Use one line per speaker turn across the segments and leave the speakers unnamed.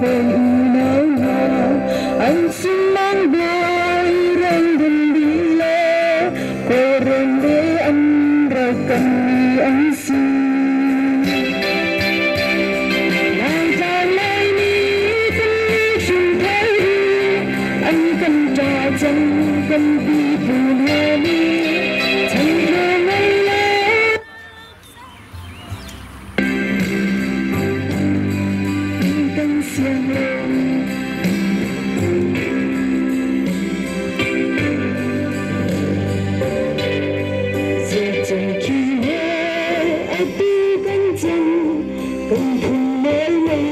hồn náo nào anh xin mang đôi răng gần đi lẽ cô rừng để anh ra cần anh xin nàng ra lại đi thân chung thấy anh cần trà chân cần đi buồn hơn thành thơ ngây lẽ cánh xiềng lên giờ chẳng khi nhớ anh đi cánh chân cần thùng mới mây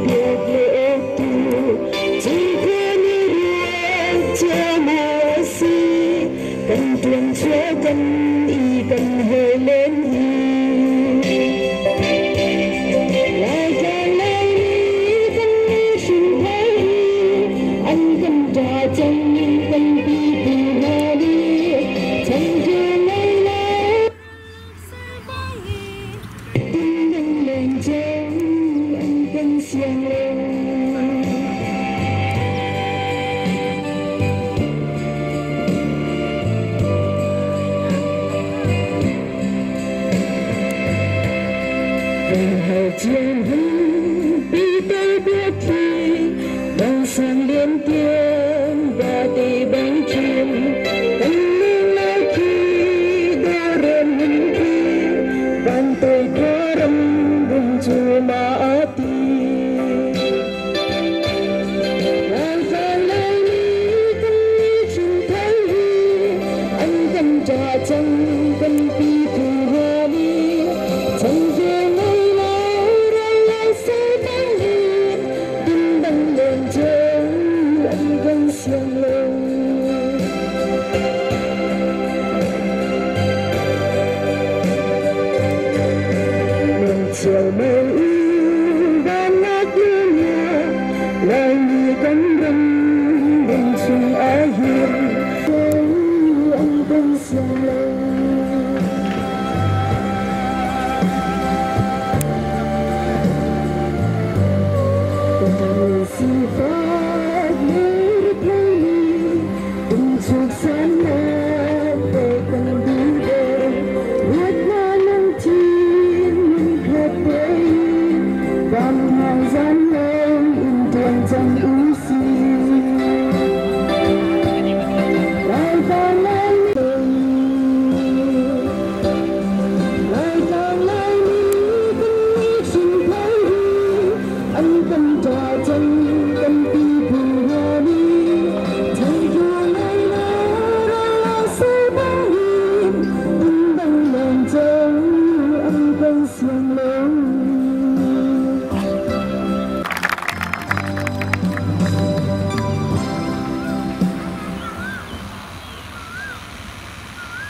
được lệ tu chỉ quên đi riêng cho mùa si cần tuần chúa cần y cần hơi lên lại càng lấy đi cần xin thấy anh cần trà chân cần đi từ hà đi chẳng thương ngày nay tim anh lên trống anh cần xiềng lên hãy trên hứng đi tới bước đi bằng sáng liên tiếng và tì bánh chim anh lưu lại khi đo rèn hình thi van tôi có râm vùng chùa mà ti ngàn phan lại đi thân đi chung thấy anh cần trà chân cần đi từ hoa đi chẳng về ngày xiềng lên miền chiều mây van nát như nhà lại như cánh rừng bình chung á hiền anh cánh xiềng lên tình xin phai